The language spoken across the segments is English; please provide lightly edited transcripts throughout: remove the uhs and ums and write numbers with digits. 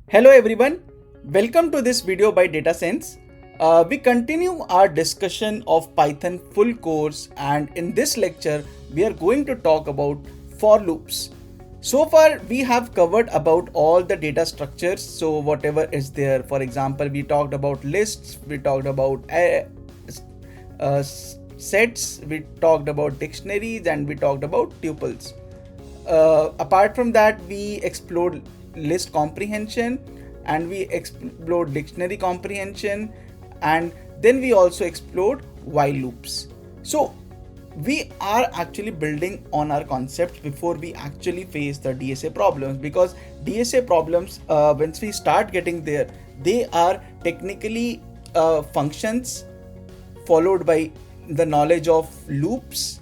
Hello everyone, welcome to this video by 𝐷𝐴𝑇𝐴. We continue our discussion of Python full course, and in this lecture we are going to talk about for loops. So far we have covered about all the data structures, so whatever is there. For example, we talked about lists, we talked about sets, we talked about dictionaries, and we talked about tuples. Apart from that, we explored list comprehension, and we explored dictionary comprehension, and then we also explored while loops. So we are actually building on our concepts before we actually face the DSA problems, because DSA problems, once we start getting there, they are technically functions followed by the knowledge of loops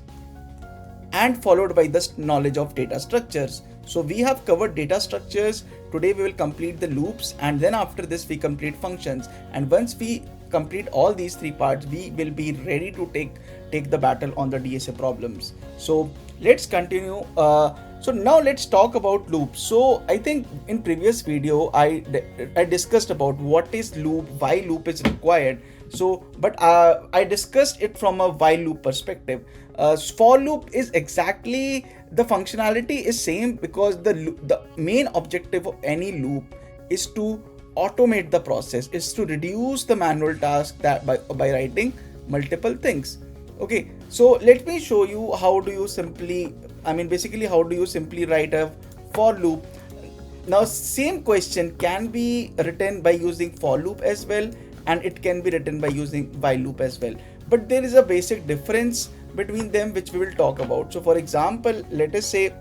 and followed by the knowledge of data structures. So we have covered data structures. Today we will complete the loops, and then after this we complete functions. And once we complete all these three parts, we will be ready to take the battle on the DSA problems. So let's continue. So now let's talk about loops. So I think in previous video I discussed about what is loop, why loop is required. So but I discussed it from a while loop perspective. For loop is exactly the functionality is same, because the main objective of any loop is to automate the process, is to reduce the manual task that by writing multiple things. Okay, so let me show you how do you simply, basically how do you simply write a for loop. Now same question can be written by using for loop as well, and it can be written by using while loop as well, but there is a basic difference between them which we will talk about. So for example, let us say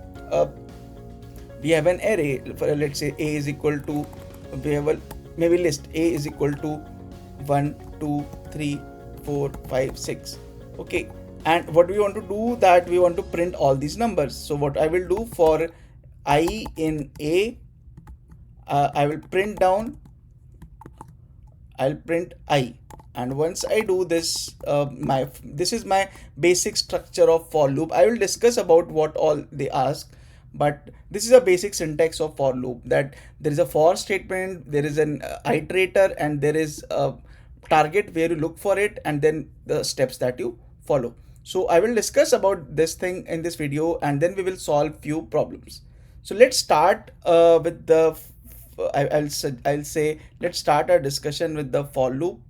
we have an array. Let's say a is equal to, we have a maybe list a is equal to 1 2 3 4 5 6. Okay, and what we want to do, that we want to print all these numbers. So what I will do, for I in a, I will print down, I'll print I, and once I do this, this is my basic structure of for loop. I will discuss about what all they ask, but this is a basic syntax of for loop, that there is a for statement, there is an iterator, and there is a target where you look for it, and then the steps that you follow. So I will discuss about this thing in this video, and then we will solve few problems. So let's start with the I'll say let's start our discussion with the for loop.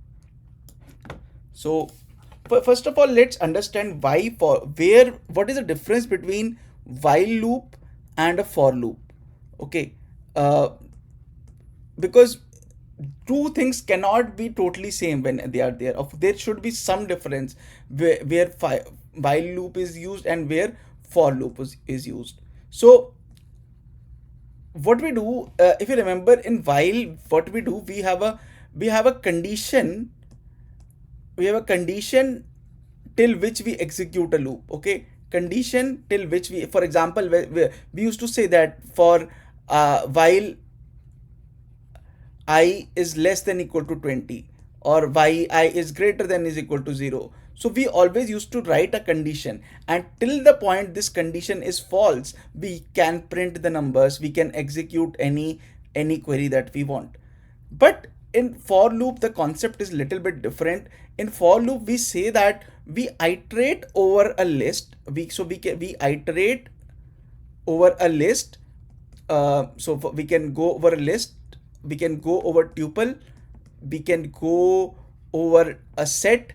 So first of all, let's understand what is the difference between while loop and a for loop. Okay, because two things cannot be totally same when they are there. There should be some difference where while loop is used and where for loop is used. So what we do, if you remember, in while, what we do, we have a condition, till which we execute a loop. Okay, condition till which we, for example, we used to say that for while I is less than equal to 20, or while I is greater than is equal to 0. So we always used to write a condition, and till the point this condition is false, we can print the numbers, we can execute any query that we want. But in for loop the concept is little bit different. In for loop we say that we iterate over a list. We iterate over a list. We can go over a list, we can go over tuple, we can go over a set,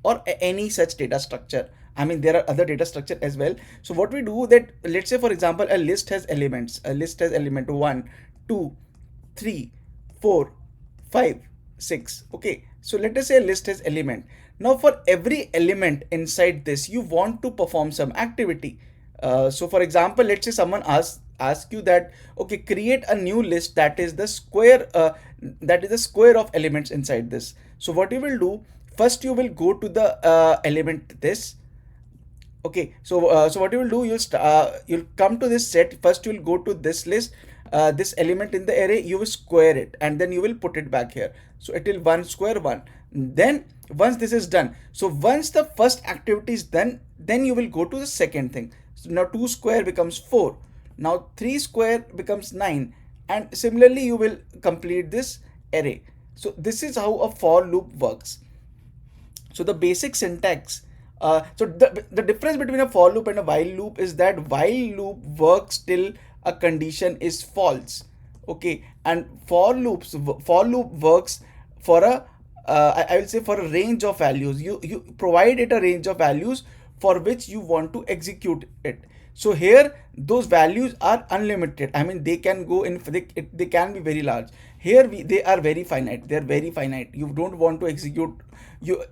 or any such data structure. There are other data structure as well. So what we do, that let's say for example a list has elements, a list has element 1 2 3 4 5 6. Okay, so let us say a list has element. Now for every element inside this, you want to perform some activity. So for example, let's say someone ask you that, okay, create a new list that is the square of elements inside this. So what you will do, first you will go to the element this. Okay, so what you will do, you'll come to this set. First you will go to this list, this element in the array, you will square it, and then you will put it back here. So it will 1 square 1. Then once this is done, so once the first activity is done, then you will go to the second thing. So now 2 square becomes 4, now 3 square becomes 9, and similarly you will complete this array. So this is how a for loop works. So the basic syntax, the difference between a for loop and a while loop is that while loop works till a condition is false, okay, and for loop works for a I will say for a range of values. You provide it a range of values for which you want to execute it. So here those values are unlimited. I mean, they can go in, they can be very large. Here they are very finite. They are very finite. You don't want to execute,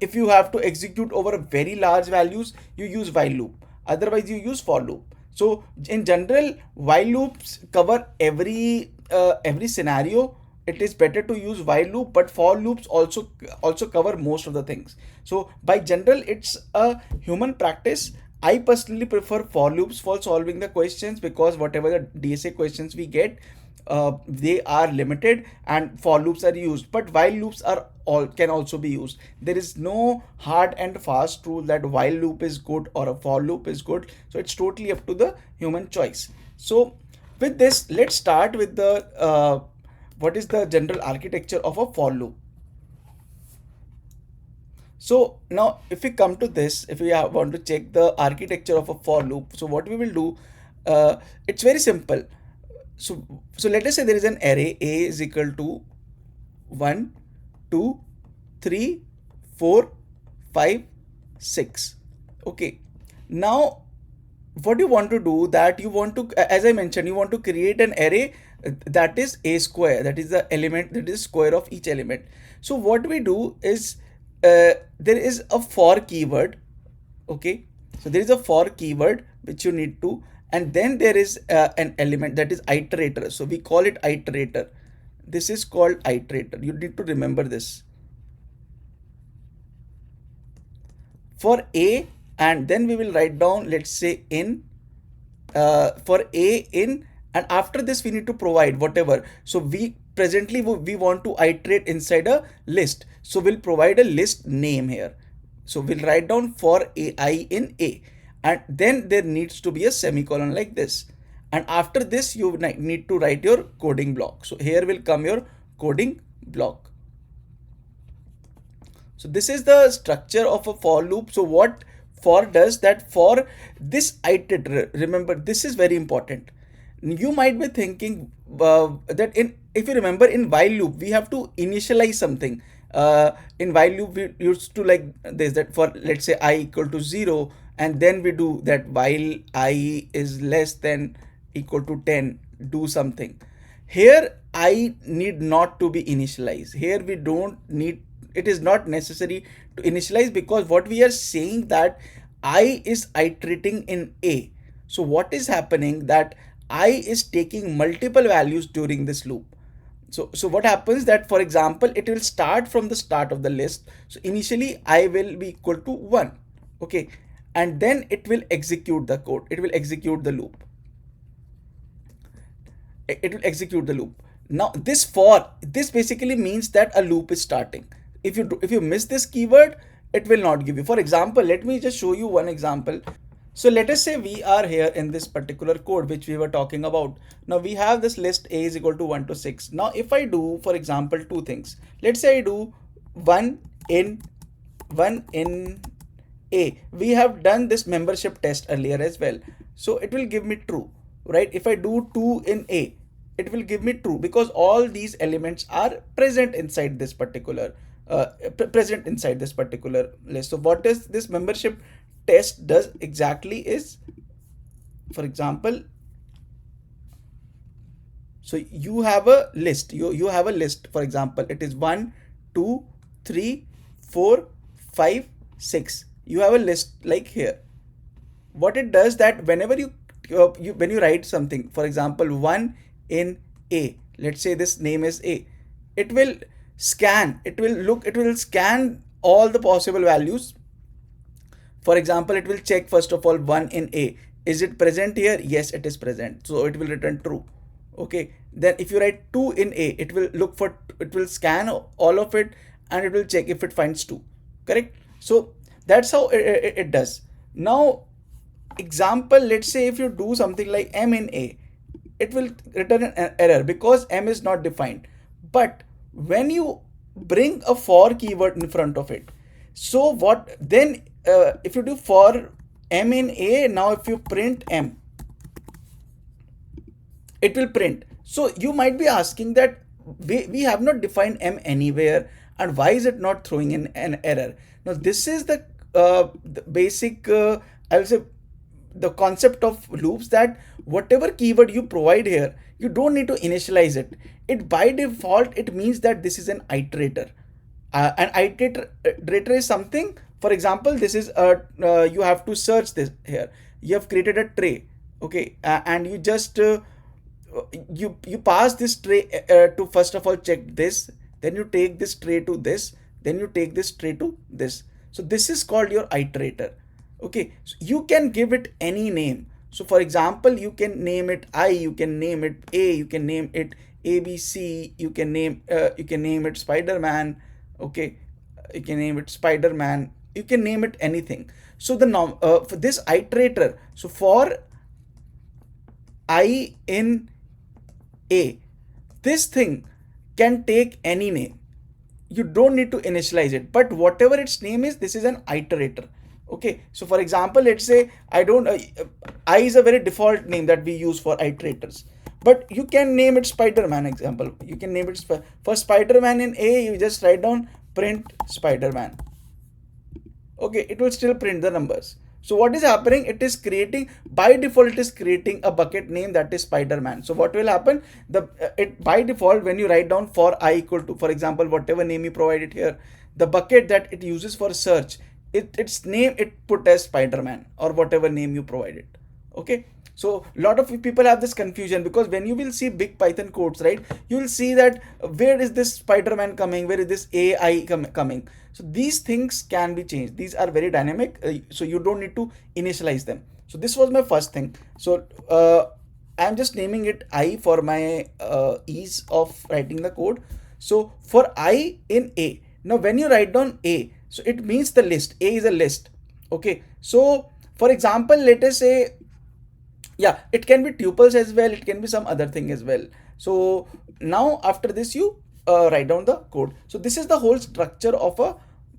if you have to execute over a very large values, you use while loop. Otherwise you use for loop. So in general, while loops cover every scenario. It is better to use while loop, but for loops also cover most of the things. So by general, it's a human practice. I personally prefer for loops for solving the questions, because whatever the DSA questions we get, they are limited and for loops are used, but while loops are all can also be used. There is no hard and fast rule that while loop is good or a for loop is good. So it's totally up to the human choice. So with this, let's start with the what is the general architecture of a for loop. So now if we come to this, if we want to check the architecture of a for loop, so what we will do, it's very simple. So let us say there is an array A is equal to 1, 2, 3, 4, 5, 6. Okay. Now what you want to do, that you want to, as I mentioned, you want to create an array that is a square, that is the element, that is square of each element. So what we do is, there is a for keyword. Okay, so there is a for keyword which you need to, and then there is an element that is iterator. So we call it iterator. This is called iterator. You need to remember this. For A, and then we will write down, let's say in, for A in, and after this we need to provide whatever. So we presently we want to iterate inside a list. So we'll provide a list name here. So we'll write down for AI in A, and then there needs to be a semicolon like this. And after this, you need to write your coding block. So here will come your coding block. So this is the structure of a for loop. So what for does, that for this iterator, remember this is very important. You might be thinking that if you remember, in while loop we have to initialize something. In while loop we used to like this, that for let's say I equal to 0, and then we do that while I is less than equal to 10, do something. Here I need not to be initialized. Here we don't need, it is not necessary to initialize, because what we are saying that I is iterating in A. So what is happening, that I is taking multiple values during this loop. So what happens, that for example, it will start from the start of the list. So initially I will be equal to 1. Okay. And then it will execute the code. It will execute the loop. It will execute the loop. Now this for, this basically means that a loop is starting. If you miss this keyword, it will not give you. For example, let me just show you one example. So let us say we are here in this particular code which we were talking about. Now we have this list A is equal to 1 to 6. Now if I do, for example, two things. Let's say I do 1 in A. We have done this membership test earlier as well. So it will give me true, right? If I do 2 in A, it will give me true, because all these elements are present inside this particular list. So what does this membership test does exactly is, for example, so you have a list, you have a list, for example, it is 1, 2, 3, 4, 5, 6. You have a list like here. What it does, that whenever when you write something, for example, 1 in A, let's say this name is A, it will scan, it will scan all the possible values. For example, it will check first of all 1 in A. Is it present here? Yes, it is present. So it will return true. Okay. Then if you write 2 in A, it will scan all of it and it will check if it finds 2. Correct? So that's how it does. Now, example, let's say if you do something like M in A. it will return an error because m is not defined. But when you bring a for keyword in front of it, so what then, if you do for m in a, now if you print m, it will print. So you might be asking that we have not defined m anywhere, and why is it not throwing in an error? Now this is the basic, I will say, the concept of loops, that whatever keyword you provide here, you don't need to initialize it. It by default, it means that this is an iterator. An iterator is something, for example, this is you have to search this here. You have created a tray, okay, and you just you pass this tray to first of all check this, then you take this tray to this, then you take this tray to this. So this is called your iterator. Okay, so you can give it any name. So for example, you can name it I, you can name it A, you can name it ABC, you can name it Spider-Man. Okay, you can name it Spider-Man, you can name it anything. So the for this iterator, so for I in A, this thing can take any name. You don't need to initialize it, but whatever its name is, this is an iterator. Okay, so for example, let's say I don't I is a very default name that we use for iterators, but you can name it Spider-Man. Example, you can name it for Spider-Man in A, you just write down print Spider-Man. Okay, it will still print the numbers. So what is happening? It is creating, by default, it is creating a bucket name that is Spider-Man. So what will happen? It by default, when you write down for I equal to, for example, whatever name you provided here, the bucket that it uses for search, its name it put as Spider-Man or whatever name you provided. Okay. So a lot of people have this confusion, because when you will see big Python codes, right, you will see that where is this Spider-Man coming, where is this AI coming. So these things can be changed. These are very dynamic, so you don't need to initialize them. So this was my first thing. So I'm just naming it I for my ease of writing the code. So for I in A, now when you write down A, so it means the list. A is a list. Okay. So for example, let us say, yeah, it can be tuples as well, it can be some other thing as well. So now after this, you write down the code. So this is the whole structure of a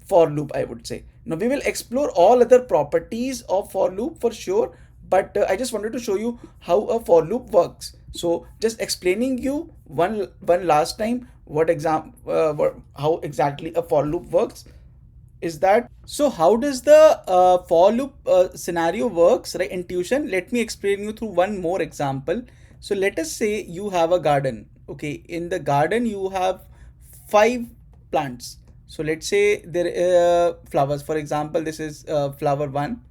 for loop, I would say. Now we will explore all other properties of for loop for sure, but I just wanted to show you how a for loop works. So just explaining you one last time how exactly a for loop works is that. So how does the for loop scenario works, right, intuition? Let me explain you through one more example. So let us say you have a garden. Okay, in the garden you have 5 plants. So let's say there are flowers. For example, this is flower 1,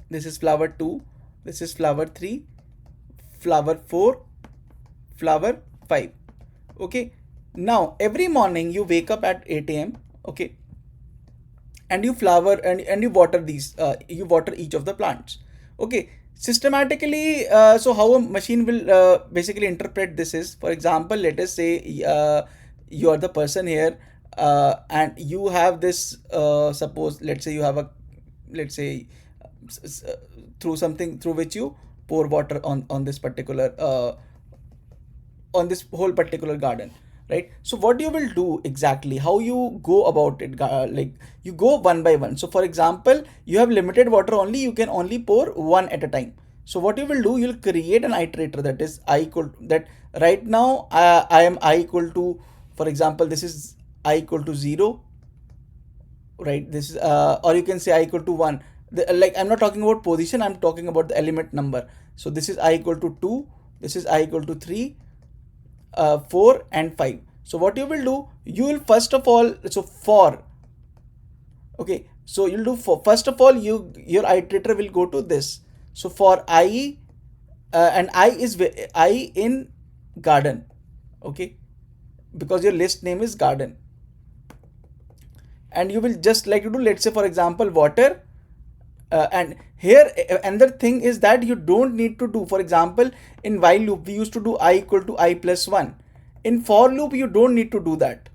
this is flower 2, this is flower 3, flower 4, flower 5. Okay, now every morning you wake up at 8 a.m. Okay, and you flower and you water these, you water each of the plants. Okay, systematically, so how a machine will basically interpret this is, for example, let us say you are the person here, and you have this, suppose, let's say you have a, let's say through something through which you pour water on this particular on this whole particular garden, right? So what you will do exactly, how you go about it, like you go one by one. So for example, you have limited water only, you can only pour one at a time. So what you will do, you'll create an iterator that is I equal that right now I am I equal to, for example, this is I equal to 0, right? This is or you can say I equal to 1. Like I'm not talking about position, I'm talking about the element number. So this is I equal to 2, this is I equal to 3, 4 and 5. So what you will do, you will first of all, so for, okay, so you'll do for, first of all, your iterator will go to this. So for I, and I is I in garden, okay, because your list name is garden, and you will just like you do, let's say for example, water. And here another thing is that you don't need to do, for example, in while loop we used to do I equal to I plus 1. In for loop you don't need to do that.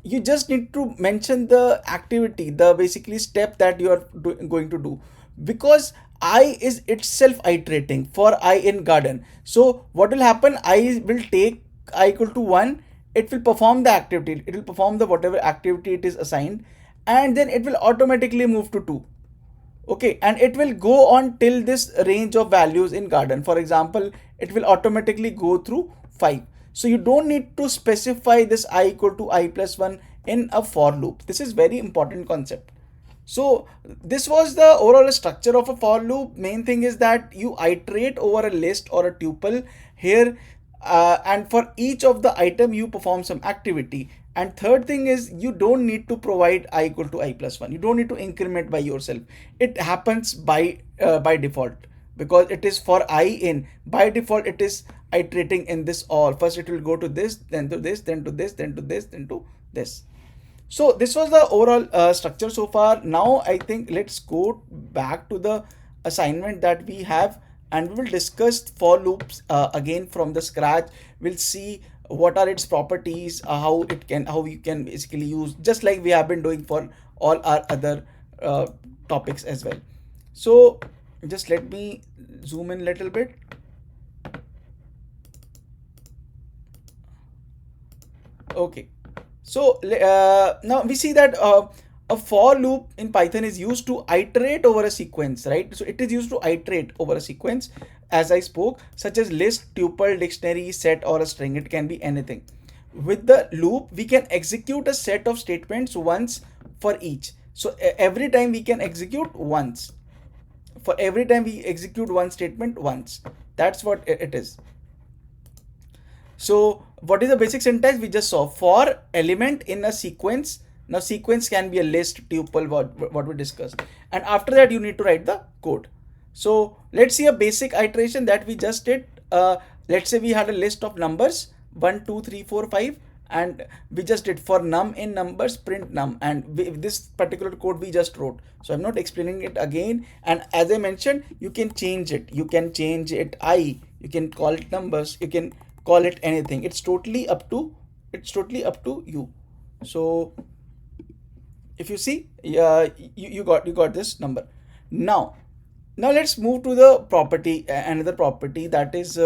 You just need to mention the activity, the basically step that you are going to do, because I is itself iterating for I in garden. So what will happen? I will take I equal to 1. It will perform the activity. It will perform the whatever activity it is assigned, and then it will automatically move to 2. Okay, and it will go on till this range of values in garden. For example, it will automatically go through 5. So you don't need to specify this I equal to I plus 1 in a for loop. This is very important concept. So this was the overall structure of a for loop. Main thing is that you iterate over a list or a tuple here, and for each of the item you perform some activity. And third thing is you don't need to provide I equal to I plus 1. You don't need to increment by yourself. It happens by default, because it is for I in. By default it is iterating in this all. First it will go to this, then to this, then to this, then to this, then to this. So this was the overall structure so far. Now I think let's go back to the assignment that we have, and we will discuss for loops again from the scratch. We'll see what are its properties, how you can basically use, just like we have been doing for all our other topics as well. So just let me zoom in a little bit. Okay. So now we see that a for loop in Python is used to iterate over a sequence, right? So it is used to iterate over a sequence, as I spoke, such as list, tuple, dictionary, set, or a string. It can be anything. With the loop, we can execute a set of statements once for each. So every time we can execute once. For every time we execute one statement once. That's what it is. So what is the basic syntax? We just saw for element in a sequence. Now sequence can be a list, tuple, what we discussed. And after that you need to write the code. So let's see a basic iteration that we just did. Let's say we had a list of numbers 1, 2, 3, 4, 5, and we just did for num in numbers print num, and this particular code we just wrote. So I'm not explaining it again. And as I mentioned, you can change it. You can change it you can call it numbers, you can call it anything. It's totally up to you. So if you see, you got this number. Now let's move to the property, another property, that is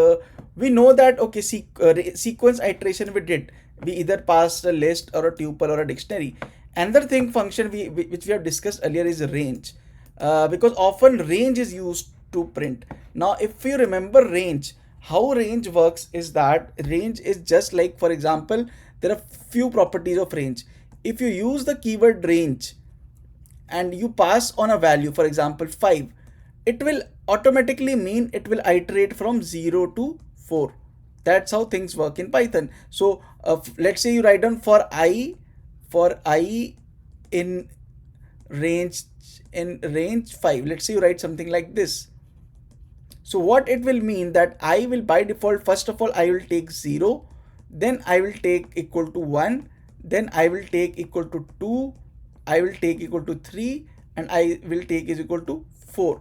we know that okay, sequence iteration we did. We either passed a list or a tuple or a dictionary. Another thing function which we have discussed earlier is range, because often range is used to print. Now if you remember range, how range works is that range is just like, for example, there are few properties of range. If you use the keyword range and you pass on a value, for example 5, it will automatically mean it will iterate from 0 to 4. That's how things work in Python. So let's say you write down for I in range 5. Let's say you write something like this. So what it will mean that I will by default, first of all, I will take 0, then I will take equal to 1, then I will take equal to 2, I will take equal to 3, and I will take is equal to 4.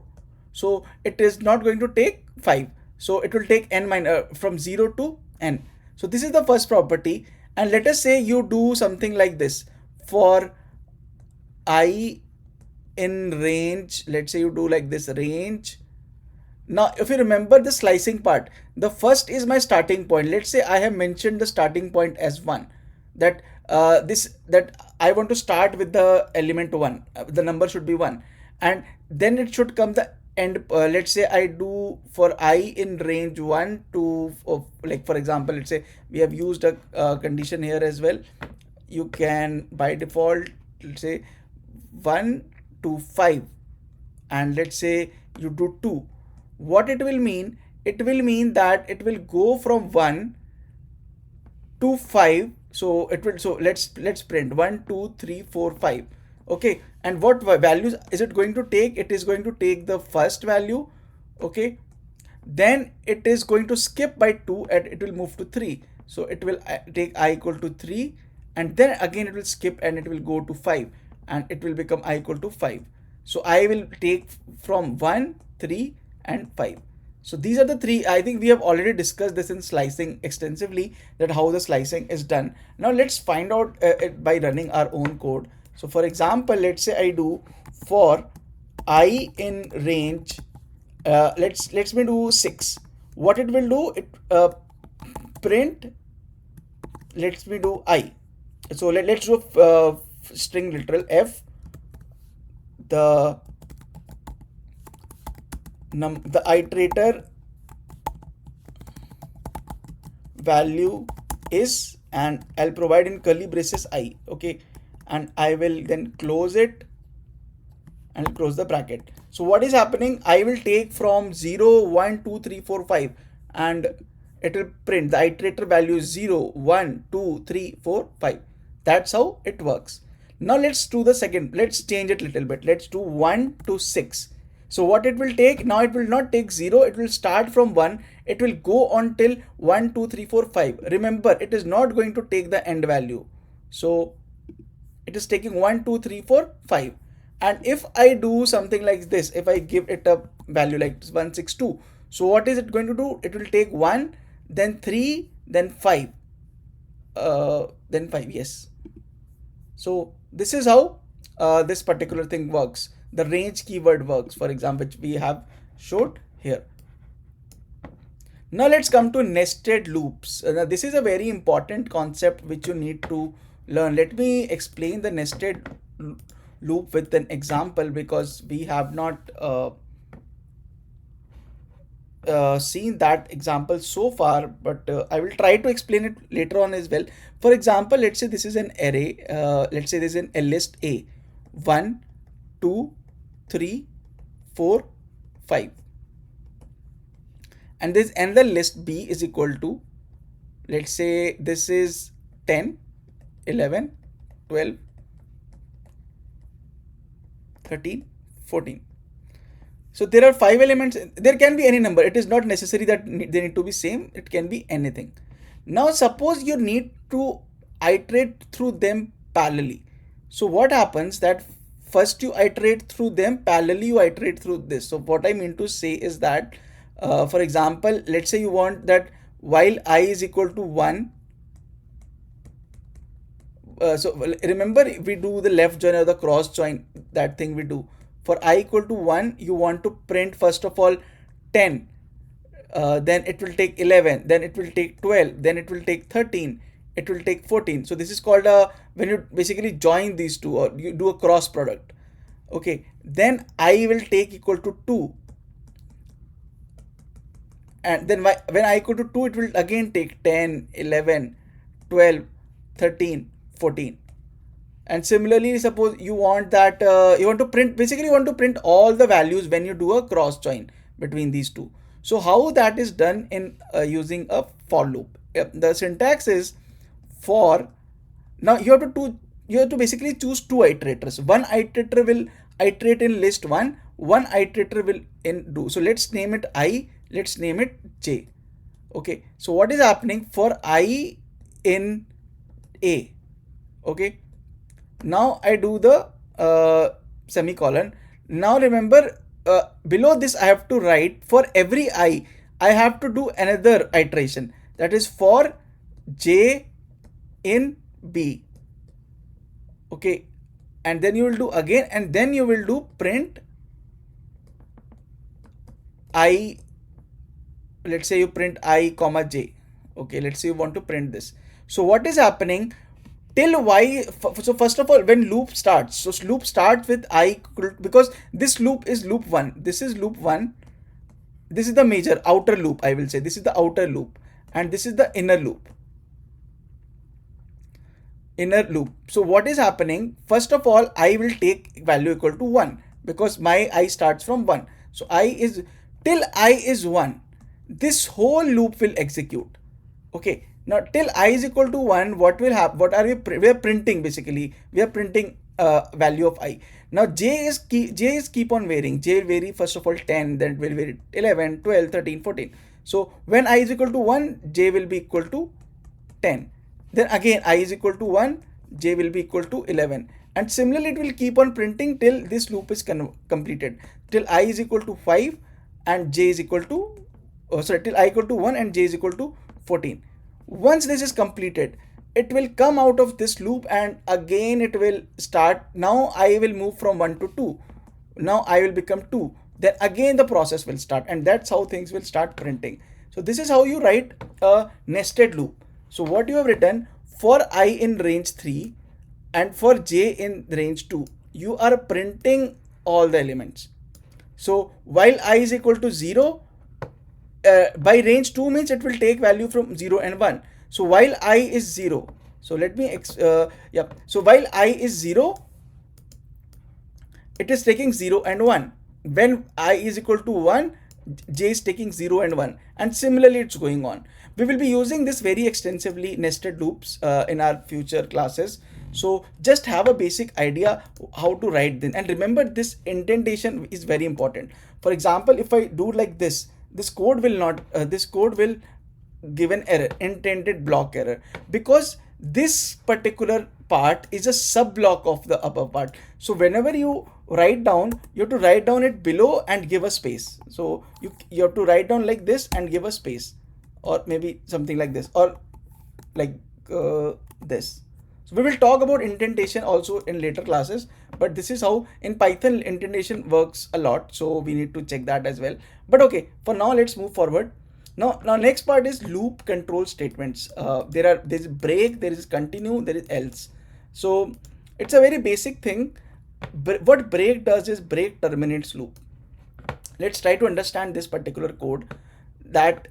So it is not going to take 5. So it will take n minus from 0 to n. So this is the first property. And let us say you do something like this for I in range. Let's say you do like this, range. Now if you remember the slicing part, the first is my starting point. Let's say I have mentioned the starting point as 1, that that I want to start with the element 1, the number should be 1, and then it should come the end. Let's say I do for I in range 1 to like, for example, let's say we have used a condition here as well. You can by default, let's say 1 to 5, and let's say you do 2. What it will mean? It will mean that it will go from 1 to 5. So it will, so let's print 1, 2, 3, 4, 5. Okay, and what values is it going to take? It is going to take the first value. Okay, then it is going to skip by 2 and it will move to 3. So it will take I equal to 3, and then again it will skip and it will go to 5, and it will become I equal to 5. So I will take from 1, 3, and 5. So these are the three. I think we have already discussed this in slicing extensively, that how the slicing is done. Now let's find out it by running our own code. So for example, let's say I do for I in range Let's me do 6. What it will do, it print, let's me do I. So let's do string literal f, the the iterator value is, and I'll provide in curly braces I. Okay, and I will then close it and close the bracket. So what is happening, I will take from 0, 1, 2, 3, 4, 5, and it will print the iterator value is 0, 1, 2, 3, 4, 5. That's how it works. Now let's do the second. Let's change it a little bit. Let's do 1 to 6. So what it will take, now it will not take 0, it will start from 1, it will go on till 1, 2, 3, 4, 5. Remember, it is not going to take the end value. So it is taking 1, 2, 3, 4, 5. And if I do something like this, if I give it a value like 162, so what is it going to do? It will take 1, then 3, then 5. Then 5, yes. So this is how this particular thing works. The range keyword works, for example, which we have showed here. Now let's come to nested loops. Now this is a very important concept which you need to learn. Let me explain the nested loop with an example, because we have not seen that example so far, but I will try to explain it later on as well. For example, let's say this is an array. Let's say this is a list A, 1, 2, 3, 4, 5. And this another list B is equal to, let's say this is 10, 11, 12, 13, 14. So there are 5 elements. There can be any number. It is not necessary that they need to be same. It can be anything. Now suppose you need to iterate through them parallelly. So what happens that first you iterate through them parallelly, you iterate through this. So what I mean to say is that, for example, let's say you want that while I is equal to 1. So remember, we do the left join or the cross join, that thing we do. For I equal to 1, you want to print first of all 10, then it will take 11, then it will take 12, then it will take 13, it will take 14. So this is called when you basically join these two, or you do a cross product. Okay, then I will take equal to 2, and then when I equal to 2, it will again take 10, 11, 12, 13, 14. And similarly, suppose you want that you want to print, basically you want to print all the values when you do a cross join between these two. So how that is done in using a for loop. The syntax is for. Now you have to basically choose 2 iterators. One iterator will iterate in list 1, one iterator will in do. So let's name it I, let's name it J. Okay, so what is happening for I in A? Okay, now I do the semicolon. Now remember, below this I have to write for every I have to do another iteration, that is for J in B. Okay, and then you will do again, and then you will do print I. Let's say you print I comma J. Okay, let's say you want to print this. So what is happening till Y? So first of all, when loop starts, so loop starts with I, because this loop is loop 1. This is loop 1. This is the major outer loop, I will say. This is the outer loop, and this is the inner loop. Inner loop. So what is happening? First of all, I will take value equal to 1, because my I starts from 1. So I is till I is 1. This whole loop will execute. Okay. Now till I is equal to 1, what will happen? What are we are printing? Basically, we are printing value of I. Now J is keep on varying. J will vary first of all 10, then it will vary 11, 12, 13, 14. So when I is equal to 1, J will be equal to 10. Then again I is equal to 1, J will be equal to 11. And similarly, it will keep on printing till this loop is completed. Till I is equal to 5 and J is equal to, till I equal to 1 and J is equal to 14. Once this is completed, it will come out of this loop, and again it will start. Now I will move from 1 to 2. Now I will become 2. then again the process will start, and that's how things will start printing. So this is how you write a nested loop. So what you have written, for I in range 3 and for j in range 2, you are printing all the elements. So while I is equal to 0, by range 2 means it will take value from 0 and 1. So while I is 0, so let me so while I is 0, it is taking 0 and 1. When I is equal to 1, j is taking 0 and 1, and similarly it's going on. We will be using this very extensively, nested loops, in our future classes. So just have a basic idea how to write them, and remember this indentation is very important. For example, if I do like this, this code will not this code will give an error, intended block error, because this particular part is a sub block of the above part. So whenever you write down, you have to write down it below and give a space. So you have to write down like this and give a space, or maybe something like this, or like this. So we will talk about indentation also in later classes, but this is how in Python indentation works a lot, so we need to check that as well. But okay, for now let's move forward. Now next part is loop control statements. There is break, there is continue, there is else. So it's a very basic thing. What break does is break terminates loop. Let's try to understand this particular code. That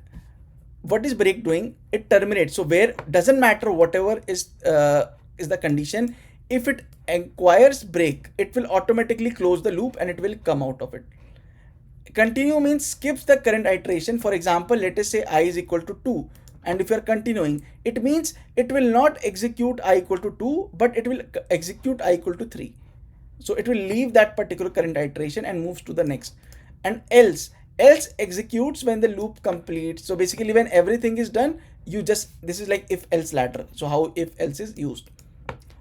what is break doing? It terminates. So where doesn't matter whatever is the condition. If it acquires break, it will automatically close the loop and it will come out of it. Continue means skips the current iteration. For example, let us say I is equal to 2, and if you are continuing, it means it will not execute I equal to 2, but it will execute I equal to 3. So it will leave that particular current iteration and moves to the next. And else executes when the loop completes. So basically when everything is done, this is like if else ladder. So how if else is used.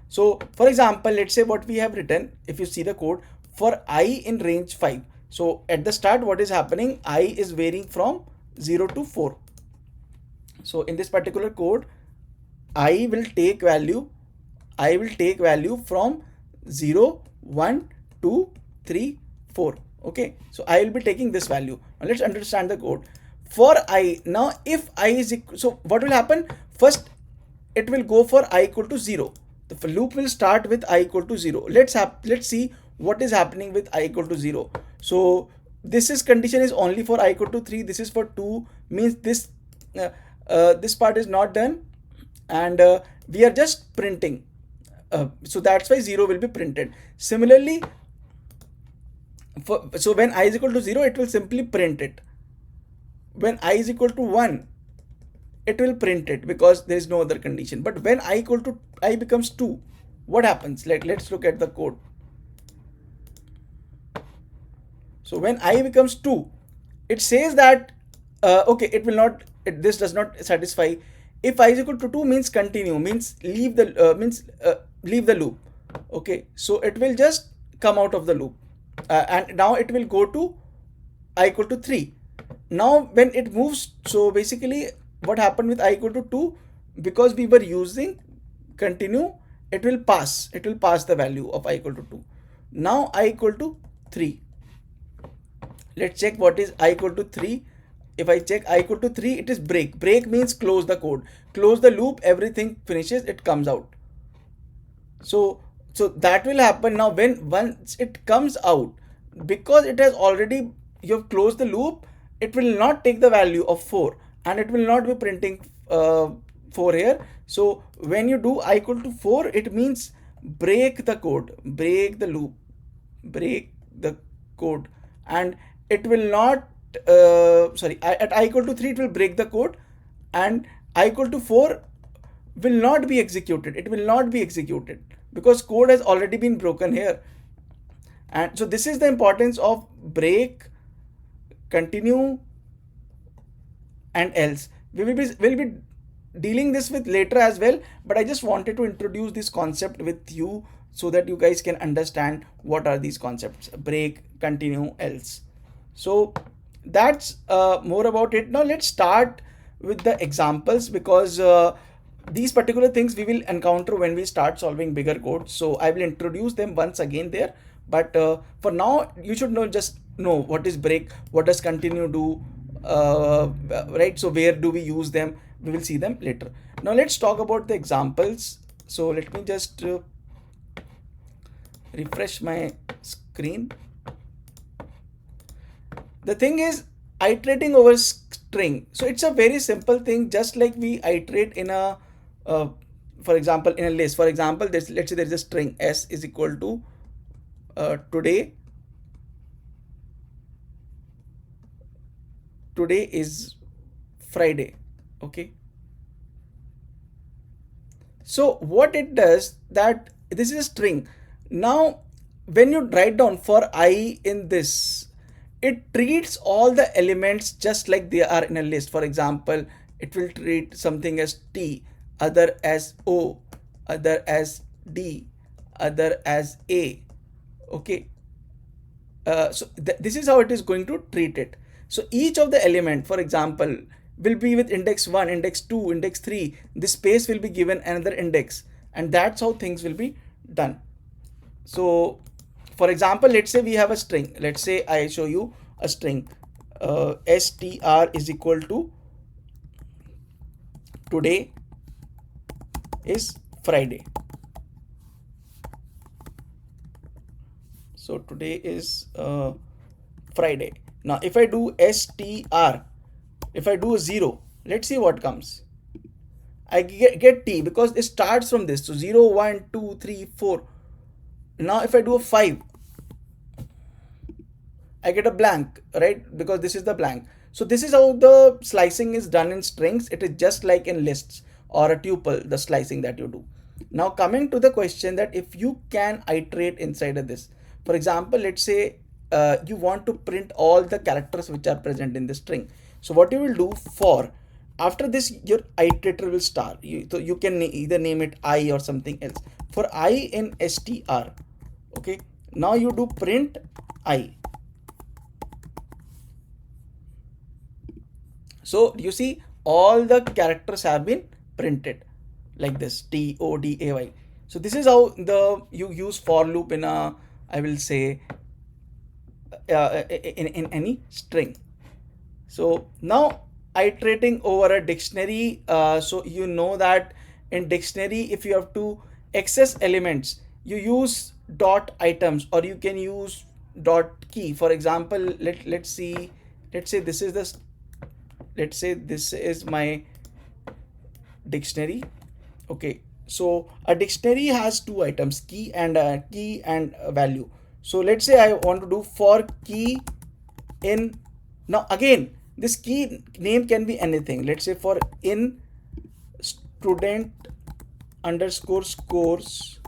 So for example, let's say what we have written, if you see the code, for I in range 5. So at the start, what is happening? I is varying from 0 to 4. So in this particular code, I will take value from 0, 1, 2, 3, 4. Okay, so I will be taking this value. Now let's understand the code. For I, now if I is equal, so what will happen? First, it will go for I equal to 0. The loop will start with I equal to 0. Let's see what is happening with I equal to 0. So this condition is only for I equal to 3. This is for 2, means this part is not done, and we are just printing. So that's why 0 will be printed. Similarly, so when I is equal to 0, it will simply print it. When I is equal to 1, it will print it because there is no other condition. But when I becomes 2, what happens? Let's look at the code. So when I becomes 2, it says that okay, it will not. This does not satisfy. If I is equal to 2 means continue, means leave the leave the loop. Okay, so it will just come out of the loop, and now it will go to I equal to 3. Now when it moves, so basically what happened with I equal to 2, because we were using continue, it will pass the value of I equal to 2. Now I equal to 3. Let's check what is I equal to 3. If I check I equal to 3, it is break. Break means close the code, close the loop, everything finishes, it comes out. So that will happen. Now once it comes out, because it has already, you have closed the loop, it will not take the value of 4, and it will not be printing 4 here. So when you do I equal to 4, it means break the code, break the loop, break the code, and it will not at I equal to 3 it will break the code, and I equal to 4 will not be executed. It will not be executed because code has already been broken here. And so this is the importance of break, continue, and else. We'll be dealing this with later as well, but I just wanted to introduce this concept with you so that you guys can understand what are these concepts: break, continue, else. So that's more about it. Now let's start with the examples, because these particular things we will encounter when we start solving bigger codes. So I will introduce them once again there, but for now you should know just no, what is break, what does continue do, right? So where do we use them? We will see them later. Now let's talk about the examples. So let me just refresh my screen. The thing is iterating over string. So it's a very simple thing, just like we iterate in a uh, for example in a list. For example, let's say there is a string s is equal to today is Friday. Okay, so what it does, that this is a string. Now when you write down for I in this, it treats all the elements just like they are in a list. For example, it will treat something as T, other as O, other as D, other as A. Okay, so this is how it is going to treat it. So each of the element, for example, will be with index 1, index 2, index 3. This space will be given another index, and that's how things will be done. So for example, let's say we have a string. Let's say I show you a string str is equal to today is Friday. So today is Friday. Now if I do str, if I do a 0, let's see what comes. I get T because it starts from this. So 0, 1, 2, 3, 4. Now if I do a 5, I get a blank, right? Because this is the blank. So this is how the slicing is done in strings. It is just like in lists or a tuple, the slicing that you do. Now coming to the question that if you can iterate inside of this. For example, let's say you want to print all the characters which are present in the string. So what you will do, for after this your iterator will start. So you can either name it I or something else. For I in str, okay, now you do print I. So you see all the characters have been printed like this, TODAY. So this is how you use for loop in a, I will say, in any string. So now iterating over a dictionary. So you know that in dictionary, if you have to access elements, you use dot items, or you can use dot key. For example, let's see. Let's say this is the. Let's say this is my dictionary. Okay, so a dictionary has two items, key and value. So let's say I want to do for key in. Now again, this key name can be anything. Let's say for in student underscore scores.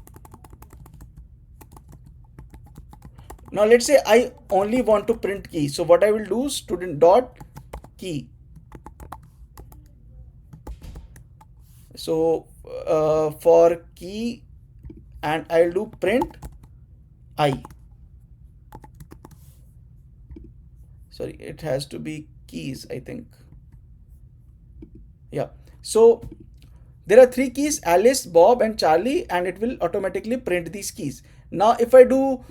Now let's say I only want to print key. So what I will do, student dot key. So for key, and I'll do print I. Sorry, it has to be keys, I think. Yeah. So there are three keys, Alice, Bob, and Charlie, and it will automatically print these keys. Now if I do,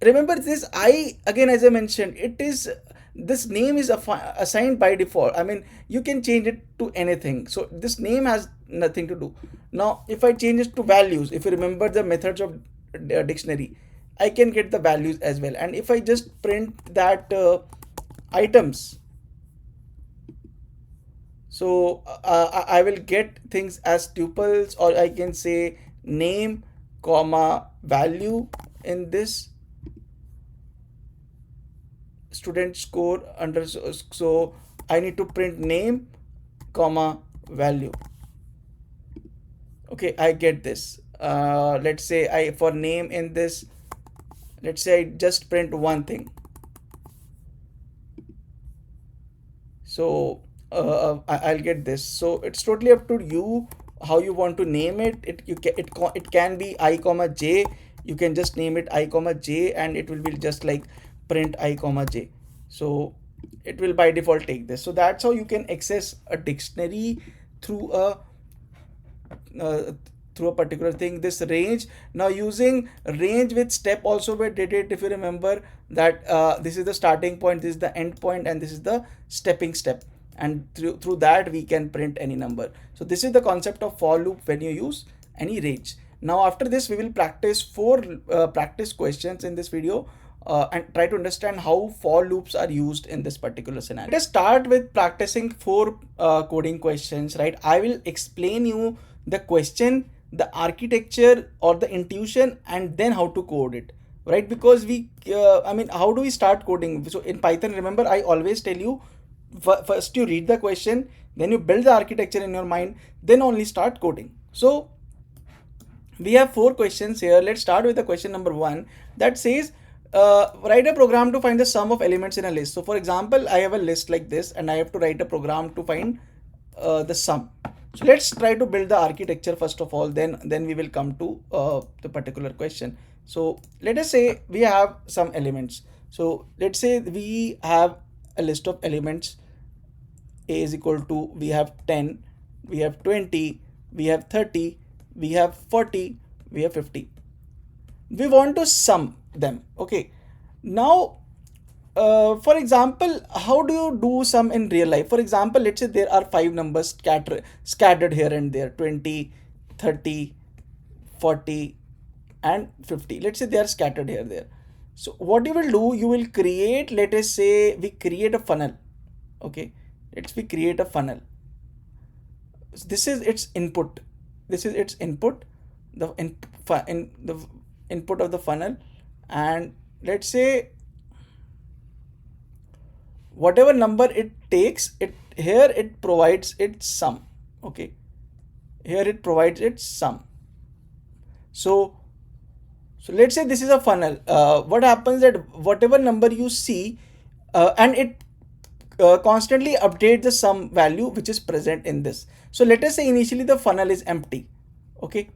remember this I, again, as I mentioned, it is, this name is assigned by default. I mean, you can change it to anything. So this name has nothing to do. Now if I change it to values, if you remember the methods of dictionary, I can get the values as well. And if I just print that items, so I will get things as tuples, or I can say name comma value in this student score under. So I need to print name comma value. Okay, I get this. Let's say I, for name in this, let's say I just print one thing. So I'll get this. So it's totally up to you how you want to name it. It can be I comma j. You can just name it I comma j, and it will be just like print I comma j. So it will by default take this. So that's how you can access a dictionary through a through a particular thing. This range, now using range with step also we did it. If you remember that this is the starting point, this is the end point, and this is the stepping step, and through that we can print any number. So this is the concept of for loop when you use any range. Now after this we will practice 4 practice questions in this video and try to understand how for loops are used in this particular scenario. Let us start with practicing 4 coding questions, right? I will explain you the question, the architecture or the intuition, and then how to code it, right? Because we how do we start coding? So in Python, remember, I always tell you, first you read the question, then you build the architecture in your mind, then only start coding. So we have 4 questions here. Let's start with the question number 1 that says write a program to find the sum of elements in a list. So for example, I have a list like this and I have to write a program to find the sum. So let's try to build the architecture first of all, then we will come to the particular question. So let us say we have some elements. So let's say we have a list of elements. A is equal to, we have 10, we have 20, we have 30, we have 40, we have 50. We want to sum them. Okay, now for example, how do you do sum in real life? For example, let's say there are 5 numbers scattered here and there, 20, 30, 40 and 50. Let's say they are scattered here there. So what you will do, you will create, let us say we create a funnel. Okay, we create a funnel. This is its input. This is its input, the input of the funnel, and let's say whatever number it takes, here it provides its sum. Okay, here it provides its sum. So let's say this is a funnel. What happens that whatever number you see and it constantly update the sum value which is present in this. So let us say initially the funnel is empty. Okay,